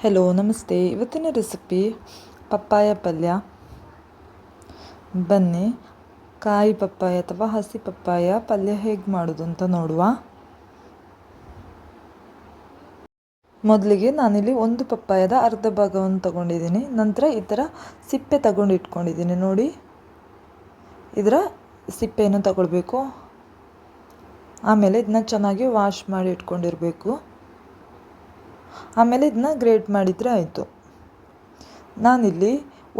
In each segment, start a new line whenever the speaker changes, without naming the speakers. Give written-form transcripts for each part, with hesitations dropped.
Hello ನಮಸ್ತೆ. ಇವತ್ತಿನ recipe papaya ಪಲ್ಯ. ಬನ್ನಿ ಕಾಯಿ ಪಪ್ಪಾಯ ಅಥವಾ ಹಸಿ ಪಪ್ಪಾಯ ಪಲ್ಯ ಹೇಗೆ ಮಾಡೋದು ಅಂತ ನೋಡುವ. ಮೊದಲಿಗೆ ನಾನಿಲ್ಲಿ ಒಂದು ಪಪ್ಪಾಯದ ಅರ್ಧ ಭಾಗವನ್ನು ತಗೊಂಡಿದ್ದೀನಿ. ನಂತರ ಈ ಥರ ಸಿಪ್ಪೆ ತಗೊಂಡು ಇಟ್ಕೊಂಡಿದ್ದೀನಿ. ನೋಡಿ, ಇದರ ಸಿಪ್ಪೆಯನ್ನು ತಗೊಳ್ಬೇಕು. ಆಮೇಲೆ ಇದನ್ನ ಚೆನ್ನಾಗಿ ವಾಶ್ ಮಾಡಿ ಇಟ್ಕೊಂಡಿರಬೇಕು. ಆಮೇಲೆ ಇದನ್ನ ಗ್ರೇಟ್ ಮಾಡಿದರೆ ಆಯಿತು. ನಾನಿಲ್ಲಿ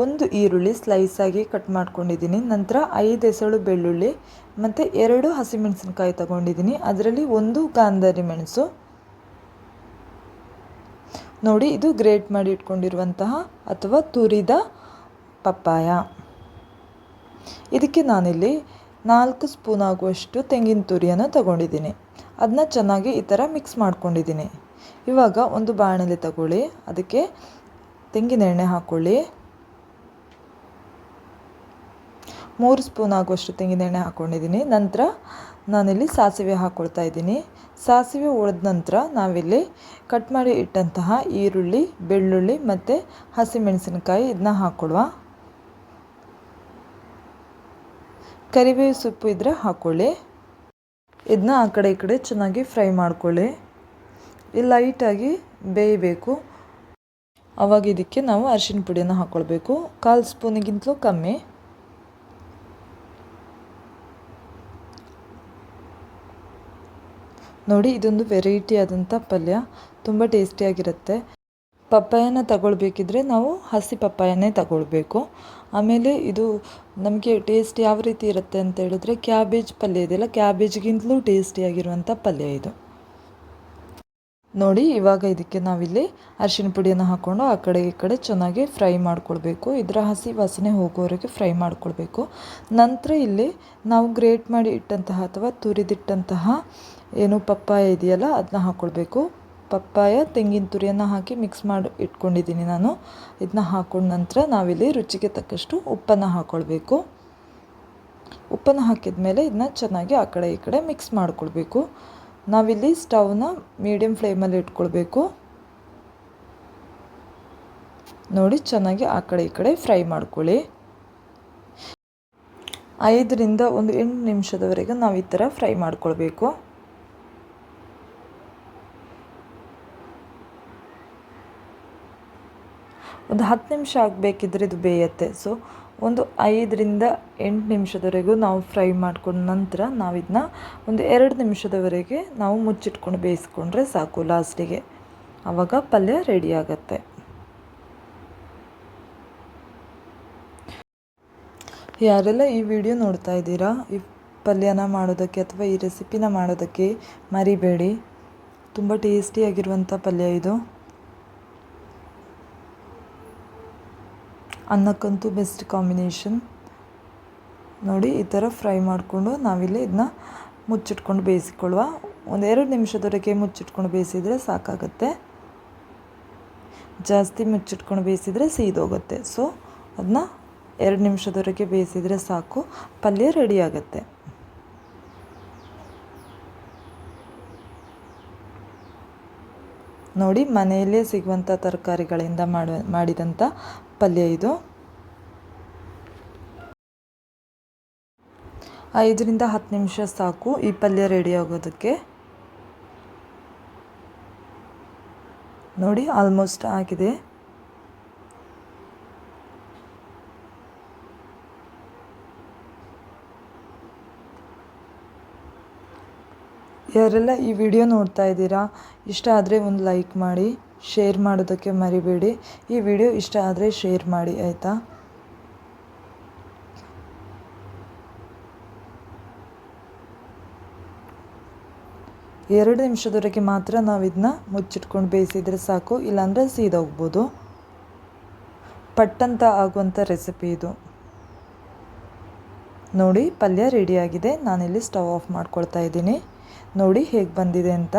ಒಂದು ಈರುಳ್ಳಿ ಸ್ಲೈಸಾಗಿ ಕಟ್ ಮಾಡ್ಕೊಂಡಿದ್ದೀನಿ. ನಂತರ 5 ಎಸಳು ಬೆಳ್ಳುಳ್ಳಿ ಮತ್ತು 2 ಹಸಿಮೆಣಸಿನ್ಕಾಯಿ ತಗೊಂಡಿದ್ದೀನಿ. ಅದರಲ್ಲಿ 1 ಗಾಂಧಾರಿ ಮೆಣಸು. ನೋಡಿ, ಇದು ಗ್ರೇಟ್ ಮಾಡಿ ಇಟ್ಕೊಂಡಿರುವಂತಹ ಅಥವಾ ತುರಿದ ಪಪ್ಪಾಯ. ಇದಕ್ಕೆ ನಾನಿಲ್ಲಿ 4 ಸ್ಪೂನ್ ಆಗುವಷ್ಟು ತೆಂಗಿನ ತುರಿಯನ್ನು ತಗೊಂಡಿದ್ದೀನಿ. ಅದನ್ನ ಚೆನ್ನಾಗಿ ಈ ಥರ ಮಿಕ್ಸ್ ಮಾಡ್ಕೊಂಡಿದ್ದೀನಿ. ಇವಾಗ ಒಂದು ಬಾಣಲೆ ತಗೊಳ್ಳಿ, ಅದಕ್ಕೆ ತೆಂಗಿನ ಎಣ್ಣೆ ಹಾಕ್ಕೊಳ್ಳಿ. 3 ಸ್ಪೂನ್ ಆಗುವಷ್ಟು ತೆಂಗಿನ ಎಣ್ಣೆ ಹಾಕ್ಕೊಂಡಿದ್ದೀನಿ. ನಂತರ ನಾನಿಲ್ಲಿ ಸಾಸಿವೆ ಹಾಕ್ಕೊಳ್ತಾ ಇದ್ದೀನಿ. ಸಾಸಿವೆ ಉಳಿದ ನಂತರ ನಾವಿಲ್ಲಿ ಕಟ್ ಮಾಡಿ ಇಟ್ಟಂತಹ ಈರುಳ್ಳಿ, ಬೆಳ್ಳುಳ್ಳಿ ಮತ್ತು ಹಸಿಮೆಣಸಿನಕಾಯಿ ಇದನ್ನ ಹಾಕ್ಕೊಡುವ. ಕರಿಬೇವು ಸೊಪ್ಪು ಇದ್ದರೆ ಹಾಕ್ಕೊಳ್ಳಿ. ಇದನ್ನ ಆ ಕಡೆ ಈ ಕಡೆ ಚೆನ್ನಾಗಿ ಫ್ರೈ ಮಾಡ್ಕೊಳ್ಳಿ. ಲೈಟಾಗಿ ಬೇಯಬೇಕು. ಆವಾಗ ಇದಕ್ಕೆ ನಾವು ಅರಿಶಿನ ಪುಡಿಯನ್ನು ಹಾಕ್ಕೊಳ್ಬೇಕು. 1/4 ಸ್ಪೂನಿಗಿಂತಲೂ ಕಮ್ಮಿ. ನೋಡಿ, ಇದೊಂದು ವೆರೈಟಿ ಆದಂಥ ಪಲ್ಯ, ತುಂಬ ಟೇಸ್ಟಿಯಾಗಿರುತ್ತೆ. ಪಪ್ಪಾಯನ ತಗೊಳ್ಬೇಕಿದ್ರೆ ನಾವು ಹಸಿ ಪಪ್ಪಾಯನೇ ತಗೊಳ್ಬೇಕು. ಆಮೇಲೆ ಇದು ನಮಗೆ ಟೇಸ್ಟ್ ಯಾವ ರೀತಿ ಇರುತ್ತೆ ಅಂತ ಹೇಳಿದ್ರೆ, ಕ್ಯಾಬೇಜ್ ಪಲ್ಯ ಇದೆಯಲ್ಲ, ಕ್ಯಾಬೇಜ್ಗಿಂತಲೂ ಟೇಸ್ಟಿಯಾಗಿರುವಂಥ ಪಲ್ಯ ಇದು. ನೋಡಿ, ಇವಾಗ ಇದಕ್ಕೆ ನಾವಿಲ್ಲಿ ಅರಿಶಿನ ಪುಡಿಯನ್ನು ಹಾಕ್ಕೊಂಡು ಆ ಕಡೆ ಈ ಕಡೆ ಚೆನ್ನಾಗಿ ಫ್ರೈ ಮಾಡ್ಕೊಳ್ಬೇಕು. ಇದರ ಹಸಿ ವಾಸನೆ ಹೋಗೋವರೆಗೆ ಫ್ರೈ ಮಾಡ್ಕೊಳ್ಬೇಕು. ನಂತರ ಇಲ್ಲಿ ನಾವು ಗ್ರೇಟ್ ಮಾಡಿ ಇಟ್ಟಂತಹ ಅಥವಾ ತುರಿದಿಟ್ಟಂತಹ ಏನು ಪಪ್ಪಾಯ ಇದೆಯಲ್ಲ ಅದನ್ನ ಹಾಕ್ಕೊಳ್ಬೇಕು. ಪಪ್ಪಾಯ ತೆಂಗಿನ ತುರಿಯನ್ನು ಹಾಕಿ ಮಿಕ್ಸ್ ಮಾಡಿ ಇಟ್ಕೊಂಡಿದ್ದೀನಿ ನಾನು. ಇದನ್ನ ಹಾಕ್ಕೊಂಡ ನಂತರ ನಾವಿಲ್ಲಿ ರುಚಿಗೆ ತಕ್ಕಷ್ಟು ಉಪ್ಪನ್ನು ಹಾಕ್ಕೊಳ್ಬೇಕು. ಉಪ್ಪನ್ನು ಹಾಕಿದ ಮೇಲೆ ಇದನ್ನ ಚೆನ್ನಾಗಿ ಆ ಕಡೆ ಈ ಕಡೆ ಮಿಕ್ಸ್ ಮಾಡ್ಕೊಳ್ಬೇಕು. ನಾವಿಲ್ಲಿ ಸ್ಟವ್ನ ಮೀಡಿಯಮ್ ಫ್ಲೇಮಲ್ಲಿ ಇಟ್ಕೊಳ್ಬೇಕು. ನೋಡಿ, ಚೆನ್ನಾಗಿ ಆ ಕಡೆ ಈ ಕಡೆ ಫ್ರೈ ಮಾಡ್ಕೊಳ್ಳಿ. 5 ರಿಂದ 8 ನಿಮಿಷದವರೆಗೆ ನಾವು ಈ ಥರ ಫ್ರೈ ಮಾಡ್ಕೊಳ್ಬೇಕು. ಒಂದು 10 ನಿಮಿಷ ಆಗಬೇಕಿದ್ರೆ ಇದು ಬೇಯುತ್ತೆ. ಸೊ ಒಂದು 5 ರಿಂದ 8 ನಿಮಿಷದವರೆಗೂ ನಾವು ಫ್ರೈ ಮಾಡ್ಕೊಂಡ ನಂತರ ನಾವಿದನ್ನ ಒಂದು 2 ನಿಮಿಷದವರೆಗೆ ನಾವು ಮುಚ್ಚಿಟ್ಕೊಂಡು ಬೇಯಿಸ್ಕೊಂಡ್ರೆ ಸಾಕು ಲಾಸ್ಟಿಗೆ. ಆವಾಗ ಪಲ್ಯ ರೆಡಿ ಆಗುತ್ತೆ. ಯಾರೆಲ್ಲ ಈ ವಿಡಿಯೋ ನೋಡ್ತಾ ಇದ್ದೀರಾ, ಈ ಪಲ್ಯನ ಮಾಡೋದಕ್ಕೆ ಅಥವಾ ಈ ರೆಸಿಪಿನ ಮಾಡೋದಕ್ಕೆ ಮರಿಬೇಡಿ. ತುಂಬ ಟೇಸ್ಟಿಯಾಗಿರುವಂಥ ಪಲ್ಯ ಇದು. ಅನ್ನಕ್ಕಂತೂ ಬೆಸ್ಟ್ ಕಾಂಬಿನೇಷನ್. ನೋಡಿ, ಈ ಥರ ಫ್ರೈ ಮಾಡಿಕೊಂಡು ನಾವಿಲ್ಲಿ ಇದನ್ನ ಮುಚ್ಚಿಟ್ಕೊಂಡು ಬೇಯಿಸಿಕೊಳ್ಳುವ. ಒಂದು 2 ನಿಮಿಷದವರೆಗೆ ಮುಚ್ಚಿಟ್ಕೊಂಡು ಬೇಯಿಸಿದರೆ ಸಾಕಾಗುತ್ತೆ. ಜಾಸ್ತಿ ಮುಚ್ಚಿಟ್ಕೊಂಡು ಬೇಯಿಸಿದರೆ ಸೀದೋಗುತ್ತೆ. ಸೊ ಅದನ್ನ 2 ನಿಮಿಷದವರೆಗೆ ಬೇಯಿಸಿದರೆ ಸಾಕು, ಪಲ್ಯ ರೆಡಿ ಆಗುತ್ತೆ. ನೋಡಿ, ಮನೆಯಲ್ಲೇ ಸಿಗುವಂಥ ತರಕಾರಿಗಳಿಂದ ಮಾಡಿದಂಥ ಪಲ್ಯ ಇದು. 5 ರಿಂದ 10 ನಿಮಿಷ ಸಾಕು ಈ ಪಲ್ಯ ರೆಡಿ ಆಗೋದಕ್ಕೆ. ನೋಡಿ, ಆಲ್ಮೋಸ್ಟ್ ಆಗಿದೆ. ಯಾರೆಲ್ಲ ಈ ವಿಡಿಯೋ ನೋಡ್ತಾ ಇದ್ದೀರಾ, ಇಷ್ಟ ಆದರೆ ಒಂದು ಲೈಕ್ ಮಾಡಿ, ಶೇರ್ ಮಾಡೋದಕ್ಕೆ ಮರಿಬೇಡಿ. ಈ ವಿಡಿಯೋ ಇಷ್ಟ ಆದರೆ ಶೇರ್ ಮಾಡಿ, ಆಯಿತಾ? ಎರಡು ನಿಮಿಷದವರೆಗೆ ಮಾತ್ರ ನಾವು ಇದನ್ನ ಮುಚ್ಚಿಟ್ಕೊಂಡು ಬೇಯಿಸಿದರೆ ಸಾಕು, ಇಲ್ಲಾಂದರೆ ಸೀದೋಗ್ಬೋದು. ಪಟ್ಟಂತ ಆಗುವಂಥ ರೆಸಿಪಿ ಇದು. ನೋಡಿ, ಪಲ್ಯ ರೆಡಿಯಾಗಿದೆ. ನಾನಿಲ್ಲಿ ಸ್ಟವ್ ಆಫ್ ಮಾಡ್ಕೊಳ್ತಾ ಇದ್ದೀನಿ. ನೋಡಿ ಹೇಗೆ ಬಂದಿದೆ ಅಂತ.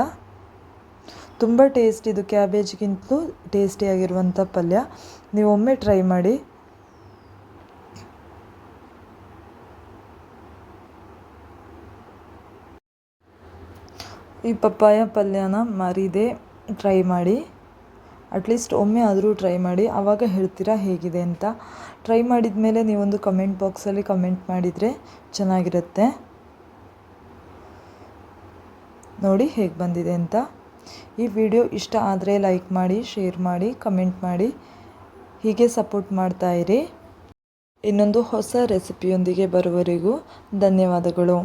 ತುಂಬ ಟೇಸ್ಟ್, ಇದು ಕ್ಯಾಬೇಜ್ಗಿಂತಲೂ ಟೇಸ್ಟಿಯಾಗಿರುವಂಥ ಪಲ್ಯ. ನೀವು ಒಮ್ಮೆ ಟ್ರೈ ಮಾಡಿ. ಈ ಪಪ್ಪಾಯ ಪಲ್ಯನ ಮರಿದೆ ಟ್ರೈ ಮಾಡಿ. ಅಟ್ಲೀಸ್ಟ್ ಒಮ್ಮೆ ಆದರೂ ಟ್ರೈ ಮಾಡಿ, ಆವಾಗ ಹೇಳ್ತೀರಾ ಹೇಗಿದೆ ಅಂತ. ಟ್ರೈ ಮಾಡಿದ ಮೇಲೆ ನೀವೊಂದು ಕಮೆಂಟ್ ಬಾಕ್ಸಲ್ಲಿ ಕಮೆಂಟ್ ಮಾಡಿದರೆ ಚೆನ್ನಾಗಿರುತ್ತೆ. ನೋಡಿ ಹೇಗೆ ಬಂದಿದೆ ಅಂತ. ಈ ವಿಡಿಯೋ ಇಷ್ಟ ಆದರೆ ಲೈಕ್ ಮಾಡಿ, ಶೇರ್ ಮಾಡಿ, ಕಮೆಂಟ್ ಮಾಡಿ. ಹೀಗೆ ಸಪೋರ್ಟ್ ಮಾಡ್ತಾ ಇರಿ. ಇನ್ನೊಂದು ಹೊಸ ರೆಸಿಪಿಯೊಂದಿಗೆ ಬರುವವರೆಗೂ ಧನ್ಯವಾದಗಳು.